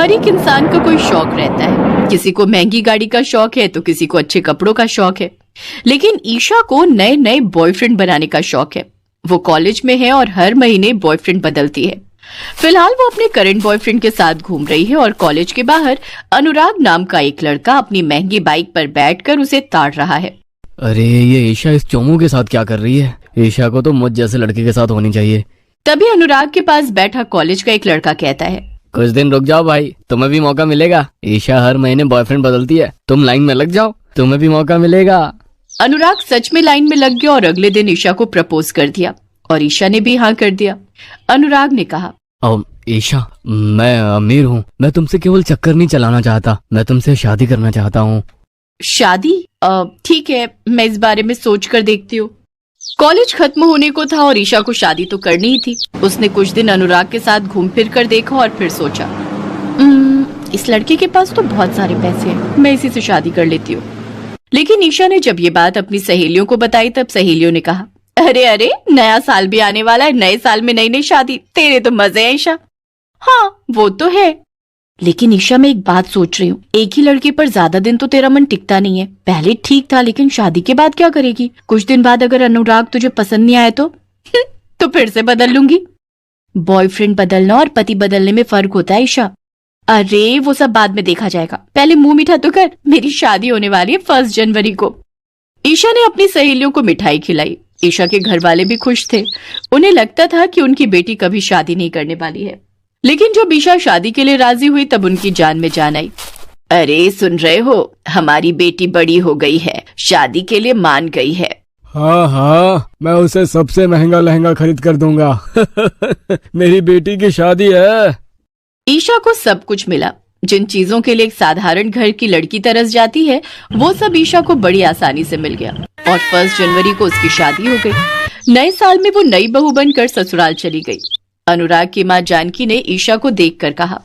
हर एक इंसान का कोई शौक रहता है। किसी को महंगी गाड़ी का शौक है तो किसी को अच्छे कपड़ों का शौक है, लेकिन ईशा को नए नए बॉयफ्रेंड बनाने का शौक है। वो कॉलेज में है और हर महीने बॉयफ्रेंड बदलती है। फिलहाल वो अपने करंट बॉयफ्रेंड के साथ घूम रही है और कॉलेज के बाहर अनुराग नाम का एक लड़का अपनी महंगी बाइक पर बैठकर उसे ताड़ रहा है। अरे ये ईशा इस चोमू के साथ क्या कर रही है? ईशा को तो मुझ जैसे लड़के के साथ होनी चाहिए। तभी अनुराग के पास बैठा कॉलेज का एक लड़का कहता है, कुछ दिन रुक जाओ भाई, तुम्हें भी मौका मिलेगा। ईशा हर महीने बॉयफ्रेंड बदलती है, तुम लाइन में लग जाओ, तुम्हें भी मौका मिलेगा। अनुराग सच में लाइन में लग गया और अगले दिन ईशा को प्रपोज कर दिया और ईशा ने भी हाँ कर दिया। अनुराग ने कहा, ईशा, मैं अमीर हूँ, मैं तुमसे केवल चक्कर नहीं चलाना चाहता, मैं तुमसे शादी करना चाहता हूँ। शादी? ठीक है, मैं इस बारे में सोच कर देखती हूँ। कॉलेज खत्म होने को था और ईशा को शादी तो करनी ही थी। उसने कुछ दिन अनुराग के साथ घूम फिर कर देखा और फिर सोचा, इस लड़के के पास तो बहुत सारे पैसे हैं, मैं इसी से शादी कर लेती हूँ। लेकिन ईशा ने जब ये बात अपनी सहेलियों को बताई तब सहेलियों ने कहा, अरे अरे, नया साल भी आने वाला है, नए साल में नई नई शादी, तेरे तो मजे हैं ईशा। हाँ वो तो है, लेकिन ईशा मैं एक बात सोच रही हूँ, एक ही लड़के पर ज्यादा दिन तो तेरा मन टिकता नहीं है। पहले ठीक था, लेकिन शादी के बाद क्या करेगी? कुछ दिन बाद अगर अनुराग तुझे पसंद नहीं आया तो फिर से बदल लूंगी। बॉयफ्रेंड बदलना और पति बदलने में फर्क होता है ईशा। अरे वो सब बाद में देखा जाएगा, पहले मुंह मीठा तो कर, मेरी शादी होने वाली है 1 जनवरी को। ईशा ने अपनी सहेलियों को मिठाई खिलाई। ईशा के घर वाले भी खुश थे। उन्हें लगता था कि उनकी बेटी कभी शादी नहीं करने वाली है। लेकिन जब ईशा शादी के लिए राजी हुई तब उनकी जान में जान आई। अरे सुन रहे हो, हमारी बेटी बड़ी हो गई है, शादी के लिए मान गई है। हाँ हाँ, मैं उसे सबसे महंगा लहंगा खरीद कर दूंगा। मेरी बेटी की शादी है। ईशा को सब कुछ मिला। जिन चीजों के लिए एक साधारण घर की लड़की तरस जाती है, वो सब ईशा को बड़ी आसानी से मिल गया और 1 जनवरी को उसकी शादी हो गई। नए साल में वो नई बहू बनकर ससुराल चली गई। अनुराग की माँ जानकी ने ईशा को देखकर कहा,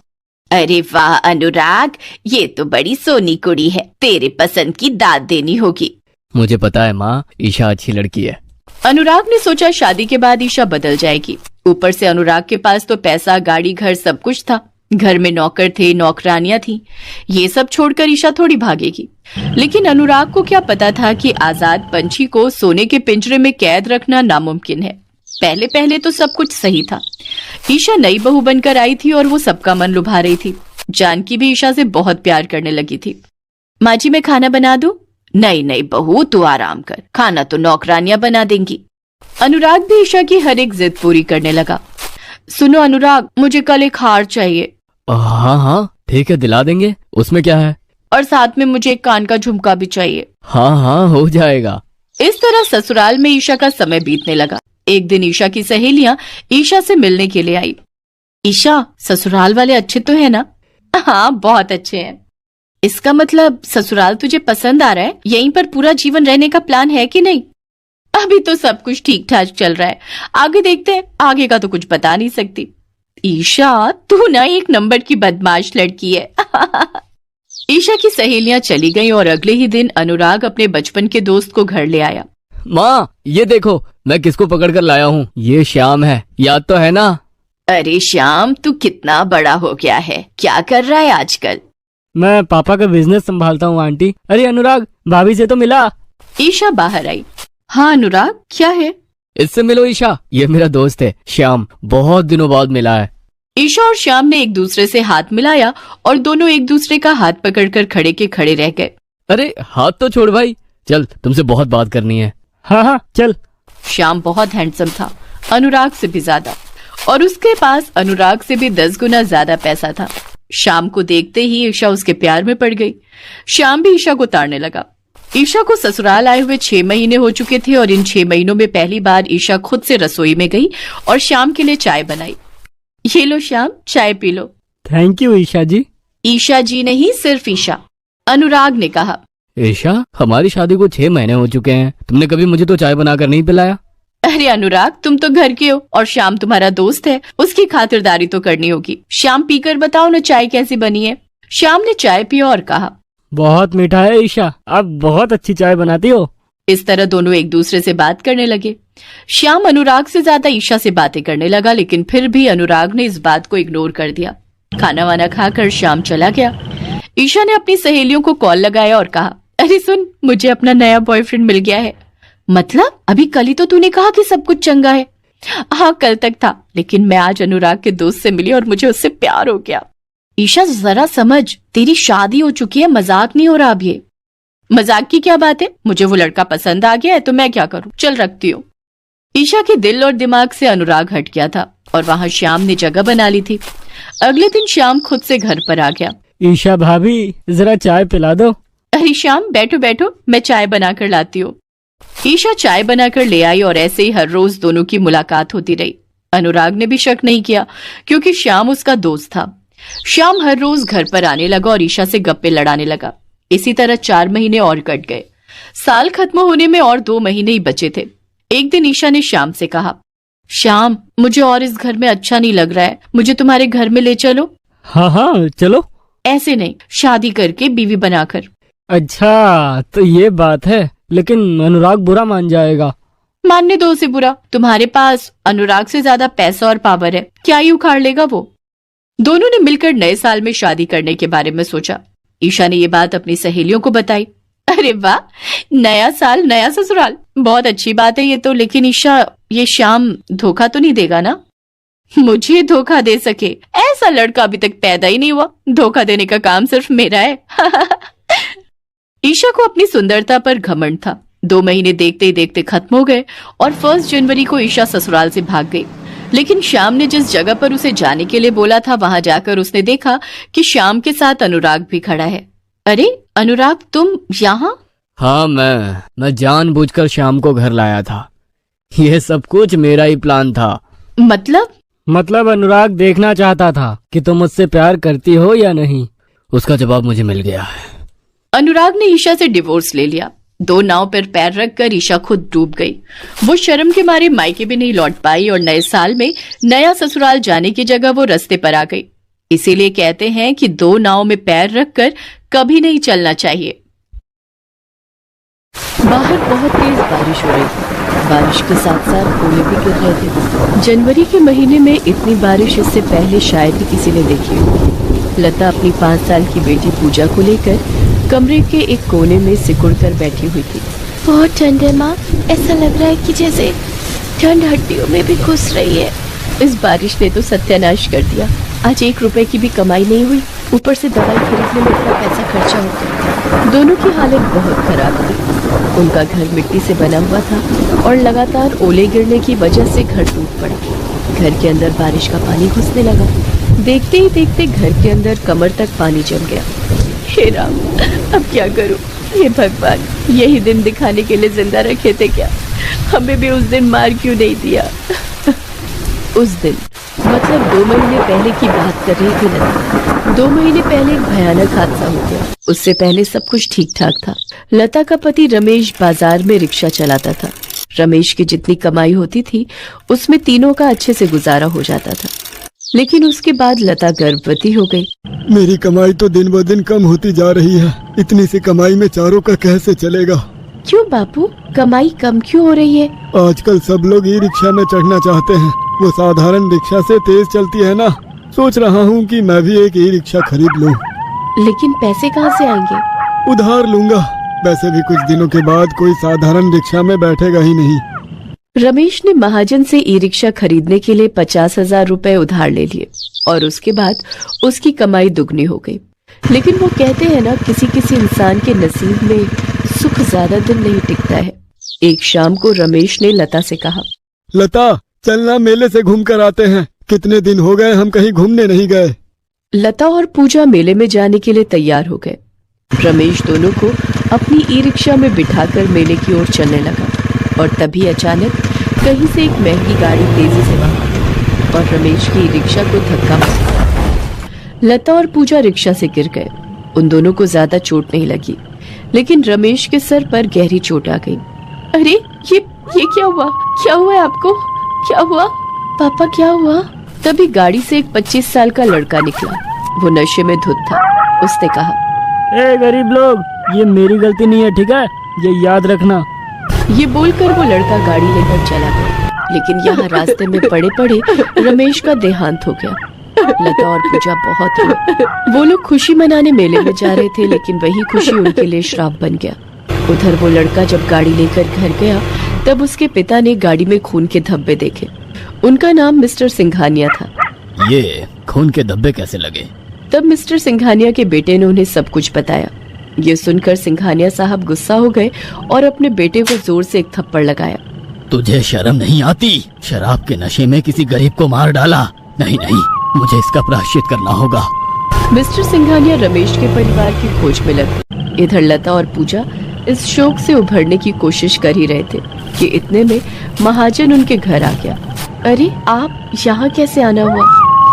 अरे वाह अनुराग, ये तो बड़ी सोनी कुड़ी है, तेरे पसंद की दाद देनी होगी। मुझे पता है माँ, ईशा अच्छी लड़की है। अनुराग ने सोचा शादी के बाद ईशा बदल जाएगी। ऊपर से अनुराग के पास तो पैसा, गाड़ी, घर सब कुछ था। घर में नौकर थे, नौकरानियां थी। ये सब छोड़कर ईशा थोड़ी भागेगी। लेकिन अनुराग को क्या पता था कि आजाद पंछी को सोने के पिंजरे में कैद रखना नामुमकिन है। पहले पहले तो सब कुछ सही था। ईशा नई बहू बनकर आई थी और वो सबका मन लुभा रही थी। जानकी भी ईशा से बहुत प्यार करने लगी थी। माँ जी, मैं खाना बना दूं? नहीं नहीं बहू, तू आराम कर, खाना तो नौकरानियां बना देंगी। अनुराग भी ईशा की हर एक जिद पूरी करने लगा। सुनो अनुराग, मुझे कल एक हार चाहिए। हाँ हाँ ठीक है, दिला देंगे, उसमें क्या है। और साथ में मुझे एक कान का झुमका भी चाहिए। हाँ हाँ हो जाएगा। इस तरह ससुराल में ईशा का समय बीतने लगा। एक दिन ईशा की सहेलियां ईशा से मिलने के लिए आई। ईशा, ससुराल वाले अच्छे तो है ना? हाँ बहुत अच्छे हैं। इसका मतलब ससुराल तुझे पसंद आ रहा है? यहीं पर पूरा जीवन रहने का प्लान है कि नहीं? अभी तो सब कुछ ठीक ठाक चल रहा है, आगे देखते हैं, आगे का तो कुछ बता नहीं सकती। ईशा, तू ना एक नंबर की बदमाश लड़की है। ईशा की सहेलियां चली गईं और अगले ही दिन अनुराग अपने बचपन के दोस्त को घर ले आया। माँ ये देखो, मैं किसको पकड़ कर लाया हूँ, ये श्याम है, याद तो है ना? अरे श्याम, तू कितना बड़ा हो गया है, क्या कर रहा है आजकल? मैं पापा का बिजनेस संभालता हूँ आंटी। अरे अनुराग, भाभी से तो मिला। ईशा बाहर आई। हाँ अनुराग, क्या है? इससे मिलो ईशा, ये मेरा दोस्त है श्याम, बहुत दिनों बाद मिला है। ईशा और श्याम ने एक दूसरे से हाथ मिलाया और दोनों एक दूसरे का हाथ पकड़कर खड़े के खड़े रह गए। अरे हाथ तो छोड़ भाई, चल तुमसे बहुत बात करनी है। हाँ हाँ चल। श्याम बहुत हैंडसम था, अनुराग से भी ज्यादा, और उसके पास अनुराग से भी 10 गुना ज्यादा पैसा था। श्याम को देखते ही ईशा उसके प्यार में पड़ गई। श्याम भी ईशा को ताड़ने लगा। ईशा को ससुराल आए हुए 6 महीने हो चुके थे और इन 6 महीनों में पहली बार ईशा खुद से रसोई में गई और श्याम के लिए चाय बनाई। ये लो श्याम, चाय पी लो। Thank you Isha ji. ईशा जी नहीं, सिर्फ ईशा। अनुराग ने कहा। ईशा, हमारी शादी को 6 महीने हो चुके हैं, तुमने कभी मुझे तो चाय बनाकर नहीं पिलाया। अरे अनुराग, तुम तो घर के हो और श्याम तुम्हारा दोस्त है, उसकी खातिरदारी तो करनी होगी। श्याम पीकर बताओ ना चाय कैसी बनी है। श्याम ने चाय पी और कहा, बहुत मीठा है ईशा, आप बहुत अच्छी चाय बनाती हो। इस तरह दोनों एक दूसरे से बात करने लगे। श्याम अनुराग से ज्यादा ईशा से बातें करने लगा, लेकिन फिर भी अनुराग ने इस बात को इग्नोर कर दिया। खाना वाना खाकर श्याम चला गया। ईशा ने अपनी सहेलियों को कॉल लगाया और कहा, अरे सुन, मुझे अपना नया बॉयफ्रेंड मिल गया है। मतलब अभी कल ही तो तूने कहा कि सब कुछ चंगा है। हाँ कल तक था, लेकिन मैं आज अनुराग के दोस्त से मिली और मुझे उससे प्यार हो गया। ईशा जरा समझ, तेरी शादी हो चुकी है, मजाक नहीं हो रहा अब ये। मजाक की क्या बात है, मुझे वो लड़का पसंद आ गया है तो मैं क्या करूं, चल रखती हूँ। ईशा के दिल और दिमाग से अनुराग हट गया था और वहां श्याम ने जगह बना ली थी। अगले दिन श्याम खुद से घर पर आ गया। ईशा भाभी जरा चाय पिला दो। अरे श्याम बैठो बैठो, मैं चाय बनाकर लाती हूँ। ईशा चाय बनाकर ले आई और ऐसे ही हर रोज दोनों की मुलाकात होती रही। अनुराग ने भी शक नहीं किया क्योंकि श्याम उसका दोस्त था। श्याम हर रोज घर पर आने लगा और ईशा से गप्पे लड़ाने लगा। इसी तरह 4 महीने और कट गए। साल खत्म होने में और 2 महीने ही बचे थे। एक दिन ईशा ने श्याम से कहा, श्याम मुझे और इस घर में अच्छा नहीं लग रहा है, मुझे तुम्हारे घर में ले चलो। हाँ हाँ चलो। ऐसे नहीं, शादी करके बीवी बनाकर। अच्छा तो ये बात है, लेकिन अनुराग बुरा मान जाएगा। मानने दो उसे बुरा, तुम्हारे पास अनुराग से ज्यादा पैसा और पावर है, क्या ही उखाड़ लेगा वो। दोनों ने मिलकर नए साल में शादी करने के बारे में सोचा। ईशा ने ये बात अपनी सहेलियों को बताई। अरे वाह, नया साल नया ससुराल, बहुत अच्छी बात है ये तो। लेकिन ईशा, ये श्याम धोखा तो नहीं देगा ना? मुझे धोखा दे सके ऐसा लड़का अभी तक पैदा ही नहीं हुआ। धोखा देने का काम सिर्फ मेरा है। ईशा को अपनी सुंदरता पर घमंड था। 2 महीने देखते ही देखते खत्म हो गए और 1 जनवरी को ईशा ससुराल से भाग गई। लेकिन श्याम ने जिस जगह पर उसे जाने के लिए बोला था, वहां जाकर उसने देखा कि श्याम के साथ अनुराग भी खड़ा है। अरे अनुराग, तुम यहाँ? हाँ मैं जानबूझकर श्याम को घर लाया था। ये सब कुछ मेरा ही प्लान था। मतलब अनुराग देखना चाहता था कि तुम मुझसे प्यार करती हो या नहीं। उसका जवाब मुझे मिल गया है। अनुराग ने ईशा से डिवोर्स ले लिया। 2 नाव पर पैर रखकर ईशा खुद डूब गई। वो शर्म के मारे मायके भी नहीं लौट पाई और नए साल में नया ससुराल जाने की जगह वो रास्ते पर आ गई। इसीलिए कहते हैं कि 2 नाव में पैर रखकर कभी नहीं चलना चाहिए। बाहर बहुत तेज बारिश हो रही थी। बारिश के साथ साथ ओले भी गिर रहे थे। जनवरी के महीने में इतनी बारिश इससे पहले शायद ही किसी ने देखी हो। लता अपनी 5 साल की बेटी पूजा को लेकर कमरे के एक कोने में सिकुड़ कर बैठी हुई थी। बहुत ठंड है माँ, ऐसा लग रहा है कि जैसे ठंड हड्डियों में भी घुस रही है। इस बारिश ने तो सत्यानाश कर दिया। आज 1 रुपए की भी कमाई नहीं हुई, ऊपर से दवाई खरीदने में इतना पैसा खर्चा हो गया। दोनों की हालत बहुत खराब थी। उनका घर मिट्टी से बना हुआ था और लगातार ओले गिरने की वजह से घर टूट पड़ा। घर के अंदर बारिश का पानी घुसने लगा। देखते ही देखते घर के अंदर कमर तक पानी जम गया। हे राम, अब क्या करूं? हे भगवान, यही दिन दिखाने के लिए जिंदा रखे थे क्या? हमें भी उस दिन मार क्यों नहीं दिया? उस दिन मतलब 2 महीने पहले की बात कर रही थी लता। 2 महीने पहले एक भयानक हादसा हो गया। उससे पहले सब कुछ ठीक ठाक था। लता का पति रमेश बाजार में रिक्शा चलाता था। रमेश की जितनी कमाई होती थी उसमें तीनों का अच्छे से गुजारा हो जाता था। लेकिन उसके बाद लता गर्भवती हो गई। मेरी कमाई तो दिन ब दिन कम होती जा रही है। इतनी सी कमाई में चारों का कैसे चलेगा? क्यों बापू, कमाई कम क्यों हो रही है? आजकल सब लोग ई रिक्शा में चढ़ना चाहते हैं। वो साधारण रिक्शा से तेज चलती है ना। सोच रहा हूँ कि मैं भी एक ई रिक्शा खरीद लूँ। लेकिन पैसे कहाँ से आएंगे? उधार लूंगा। वैसे भी कुछ दिनों के बाद कोई साधारण रिक्शा में बैठेगा ही नहीं। रमेश ने महाजन से ई रिक्शा खरीदने के लिए 50,000 रुपए उधार ले लिए और उसके बाद उसकी कमाई दुगनी हो गई। लेकिन वो कहते हैं ना, किसी किसी इंसान के नसीब में सुख ज्यादा दिन नहीं टिकता है। एक शाम को रमेश ने लता से कहा, लता चलना, मेले से घूम कर आते हैं। कितने दिन हो गए हम कहीं घूमने नहीं गए। लता और पूजा मेले में जाने के लिए तैयार हो गए। रमेश दोनों को अपनी ई रिक्शा में बिठाकर मेले की ओर चलने लगा और तभी अचानक कहीं से एक महंगी गाड़ी तेजी से वहां और रमेश की ई रिक्शा को धक्का मारा। लता और पूजा रिक्शा से गिर गए। उन दोनों को ज्यादा चोट नहीं लगी, लेकिन रमेश के सर पर गहरी चोट आ गई। अरे ये क्या हुआ? क्या हुआ है आपको? क्या हुआ पापा, क्या हुआ? तभी गाड़ी से एक 25 साल का लड़का निकला। वो नशे में धुत था। उसने कहा, ए गरीब लोग, ये मेरी गलती नहीं है, ठीक है? ये याद रखना। ये बोलकर वो लड़का गाड़ी लेकर चला गया। लेकिन यहाँ रास्ते में पड़े पड़े रमेश का देहांत हो गया। लता और पूजा बहुत रोई। वो लोग खुशी मनाने मेले में जा रहे थे, लेकिन वही खुशी उनके लिए श्राप बन गया। उधर वो लड़का जब गाड़ी लेकर घर गया तब उसके पिता ने गाड़ी में खून के धब्बे देखे। उनका नाम मिस्टर सिंघानिया था। ये खून के धब्बे कैसे लगे? तब मिस्टर सिंघानिया के बेटे ने उन्हें सब कुछ बताया। ये सुनकर सिंघानिया साहब गुस्सा हो गए और अपने बेटे को जोर से एक थप्पड़ लगाया। तुझे शर्म नहीं आती? शराब के नशे में किसी गरीब को मार डाला। नहीं नहीं, मुझे इसका प्रायश्चित करना होगा। मिस्टर सिंघानिया रमेश के परिवार की खोज में लगे। इधर लता और पूजा इस शोक से उभरने की कोशिश कर ही रहे थे कि इतने में महाजन उनके घर आ गया। अरे आप यहाँ कैसे आना हुआ?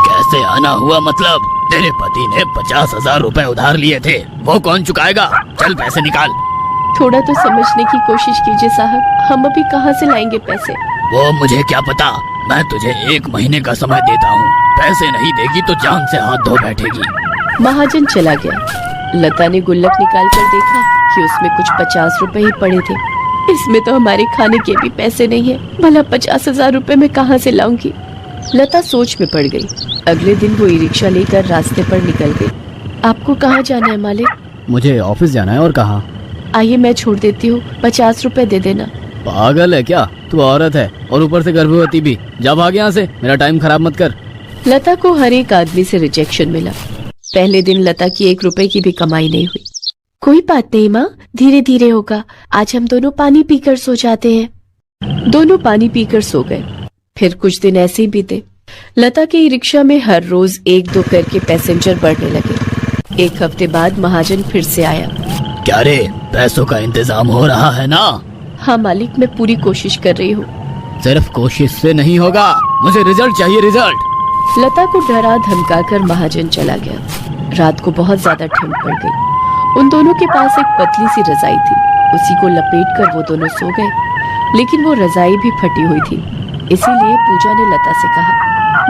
कैसे आना हुआ मतलब? तेरे पति ने 50,000 रुपए उधार लिए थे, वो कौन चुकाएगा? चल पैसे निकाल। थोड़ा तो समझने की कोशिश कीजिए साहब, हम अभी कहाँ से लाएंगे पैसे? वो मुझे क्या पता, मैं तुझे 1 महीने का समय देता हूँ। पैसे नहीं देगी तो जान से हाथ धो बैठेगी। महाजन चला गया। लता ने गुल्लक निकाल कर देखा कि उसमें कुछ 50 रुपए ही पड़े थे। इसमें तो हमारे खाने के भी पैसे नहीं है, भला 50,000 रुपए मैं कहाँ से लाऊंगी? लता सोच में पड़ गई। अगले दिन वो ई रिक्शा लेकर रास्ते पर निकल गई। आपको कहाँ जाना है मालिक? मुझे ऑफिस जाना है। और कहाँ? आइए मैं छोड़ देती हूँ, 50 रुपए दे देना। पागल है क्या? तू औरत है और ऊपर से गर्भवती भी। जा भाग यहाँ से, मेरा टाइम खराब मत कर। लता को हर एक आदमी से रिजेक्शन मिला। पहले दिन लता की 1 रुपए की भी कमाई नहीं हुई। कोई बात नहीं माँ, धीरे धीरे होगा। आज हम दोनों पानी पीकर सो जाते हैं। दोनों पानी पीकर सो गए। फिर कुछ दिन ऐसे ही बीते। लता के ई रिक्शा में हर रोज 1-2 करके पैसेंजर बढ़ने लगे। 1 हफ्ते बाद महाजन फिर से आया। क्या रे, पैसों का इंतजाम हो रहा है ना? हाँ मालिक, मैं पूरी कोशिश कर रही हूँ। सिर्फ कोशिश से नहीं होगा, मुझे रिजल्ट चाहिए, रिजल्ट। लता को डरा धमकाकर महाजन चला गया। रात को बहुत ज्यादा ठंड पड़ गई। उन दोनों के पास एक पतली सी रजाई थी। उसी को लपेट कर वो दोनों सो गए, लेकिन वो रजाई भी फटी हुई थी। इसीलिए पूजा ने लता से कहा,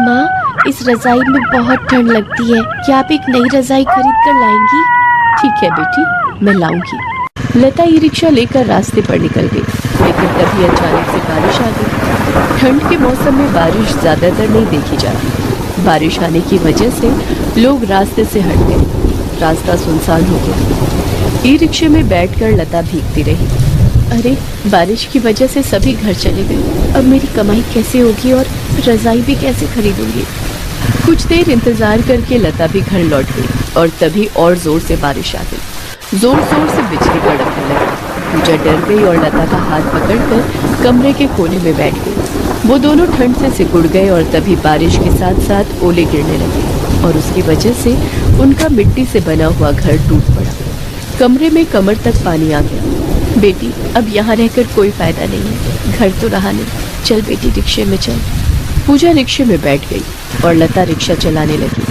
माँ इस रजाई में बहुत ठंड लगती है, क्या आप एक नई रजाई खरीद कर लाएंगी? ठीक है बेटी, मैं लाऊंगी। लता ई रिक्शा लेकर रास्ते पर निकल गई, लेकिन तभी अचानक से बारिश आ गई। ठंड के मौसम में बारिश ज्यादातर नहीं देखी जाती। बारिश आने की वजह से लोग रास्ते से हट गए। रास्ता सुनसान हो गया। ई रिक्शे में बैठकर लता भीगती रही। अरे बारिश की वजह से सभी घर चले गए। अब मेरी कमाई कैसे होगी और रजाई भी कैसे खरीदूंगी? कुछ देर इंतजार करके लता भी घर लौट गई और तभी और जोर से बारिश आ गई। जोर जोर से बिजली कड़कने लगी। पूजा डर गई और लता का हाथ पकड़कर कमरे के कोने में बैठ गई। वो दोनों ठंड से सिकुड़ गए और तभी बारिश के साथ साथ ओले गिरने लगे और उसकी वजह से उनका मिट्टी से बना हुआ घर टूट पड़ा। कमरे में कमर तक पानी आ गया। बेटी अब यहाँ रहकर कोई फायदा नहीं है, घर तो रहा नहीं, चल बेटी रिक्शे में चल। पूजा रिक्शे में बैठ गई और लता रिक्शा चलाने लगी।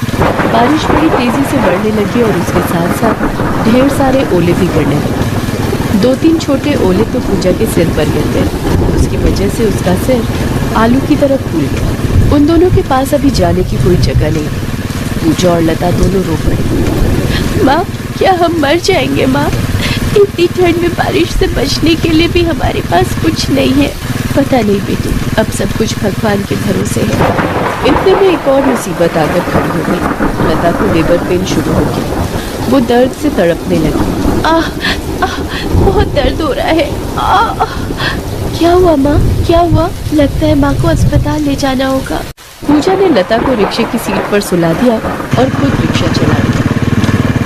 बारिश बड़ी तेजी से बढ़ने लगी और उसके साथ साथ ढेर सारे ओले भी गिरने लगे। 2-3 छोटे ओले तो पूजा के सिर पर गिर गए। उसकी वजह से उसका सिर आलू की तरह फूल गया। उन दोनों के पास अभी जाने की कोई जगह नहीं थी। पूजा और लता दोनों रो पड़ी। माँ क्या हम मर जाएंगे? माँ इतनी ठंड में बारिश से बचने के लिए भी हमारे पास कुछ नहीं है। पता नहीं बेटी, अब सब कुछ भगवान के भरोसे है। इतने में एक और मुसीबत आकर खड़ी हो गई। लता को लेबर पेन शुरू हो गया। वो दर्द से तड़पने लगी। आह आह बहुत दर्द हो रहा है। आह क्या हुआ माँ, क्या हुआ? लगता है माँ को अस्पताल ले जाना होगा। पूजा ने लता को रिक्शे की सीट पर सुला दिया और खुद रिक्शा चला दिया।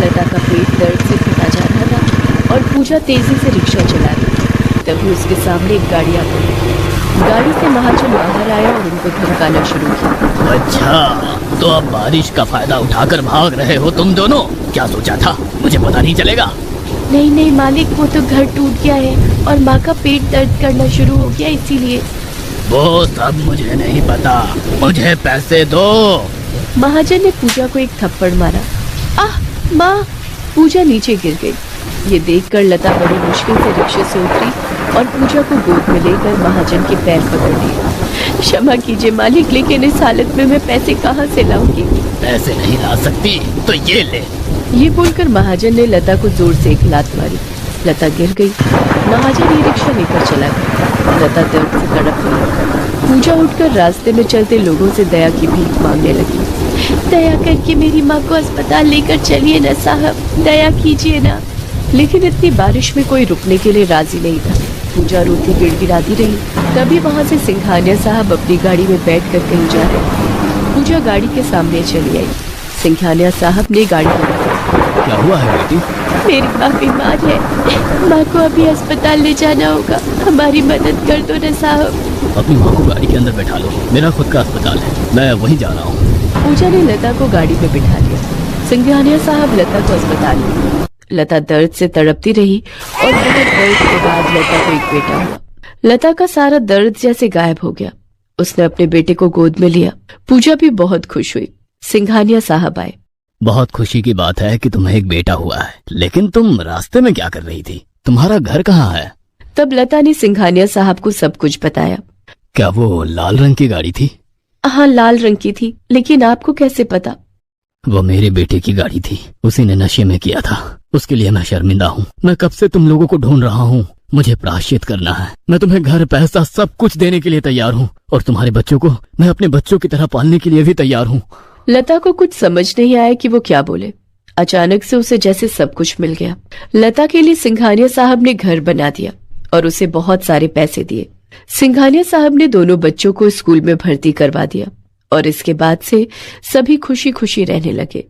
लता का पेट दर्द से फटा जा रहा था और पूजा तेजी से रिक्शा चला रही थी। तभी उसके सामने एक गाड़ी आ गई। गाड़ी से महाजन बाहर आया और उनको धमकाना शुरू किया। अच्छा, तो अब बारिश का फायदा उठाकर भाग रहे हो तुम दोनों? क्या सोचा था, मुझे पता नहीं चलेगा? नहीं नहीं मालिक, वो तो घर टूट गया है और माँ का पेट दर्द करना शुरू हो गया, इसीलिए। वो सब मुझे नहीं पता, मुझे पैसे दो। महाजन ने पूजा को एक थप्पड़ मारा। आह माँ! पूजा नीचे गिर गई। ये देखकर लता बड़ी मुश्किल से रिक्शे से उतरी और पूजा को गोद में लेकर महाजन के पैर पकड़ लिए। क्षमा कीजिए मालिक, लेकिन इस हालत में मैं पैसे कहाँ से लाऊंगी? पैसे नहीं ला सकती तो ये ले। ये बोलकर महाजन ने लता को जोर से एक लात मारी। लता गिर गई। महाजन ये रिक्शा लेकर चला गया। लता दर्द से तड़पने लगी। पूजा उठकर रास्ते में चलते लोगों से दया की भीख मांगने लगी। दया करके मेरी माँ को अस्पताल लेकर चलिए ना साहब, दया कीजिए ना। लेकिन इतनी बारिश में कोई रुकने के लिए राजी नहीं था। पूजा रोती गिड़गिड़ाती रही। तभी वहाँ से सिंघानिया साहब अपनी गाड़ी में बैठकर कहीं जा रहे। पूजा गाड़ी के सामने चली आई। सिंघानिया साहब ने गाड़ी रोकी। क्या हुआ है बेटी? मेरी माँ बीमार है, माँ को अभी अस्पताल ले जाना होगा, हमारी मदद कर दो ना साहब। अपनी माँ को गाड़ी के अंदर बैठा लो, मेरा खुद का अस्पताल है, मैं वहीं जा रहा हूँ। पूजा ने लता को गाड़ी में बिठा लिया। सिंघानिया साहब लता को अस्पताल ले गए। लता दर्द से तड़पती रही और बहुत दर्द के बाद लता को एक बेटा हुआ। लता का सारा दर्द जैसे गायब हो गया। उसने अपने बेटे को गोद में लिया। पूजा भी बहुत खुश हुई। सिंघानिया साहब आए। बहुत खुशी की बात है कि तुम्हें एक बेटा हुआ है, लेकिन तुम रास्ते में क्या कर रही थी? तुम्हारा घर कहाँ है? तब लता ने सिंघानिया साहब को सब कुछ बताया। क्या वो लाल रंग की गाड़ी थी? हाँ, लाल रंग की थी, लेकिन आपको कैसे पता? वो मेरे बेटे की गाड़ी थी, उसी ने नशे में किया था। उसके लिए मैं शर्मिंदा हूँ। मैं कब से तुम लोगों को ढूंढ रहा हूँ। मुझे प्रायश्चित करना है। मैं तुम्हें घर, पैसा सब कुछ देने के लिए तैयार हूँ, और तुम्हारे बच्चों को मैं अपने बच्चों की तरह पालने के लिए भी तैयार हूँ। लता को कुछ समझ नहीं आया कि वो क्या बोले। अचानक से उसे जैसे सब कुछ मिल गया। लता के लिए सिंघानिया साहब ने घर बना दिया और उसे बहुत सारे पैसे दिए। सिंघानिया साहब ने दोनों बच्चों को स्कूल में भर्ती करवा दिया और इसके बाद से सभी खुशी खुशी रहने लगे।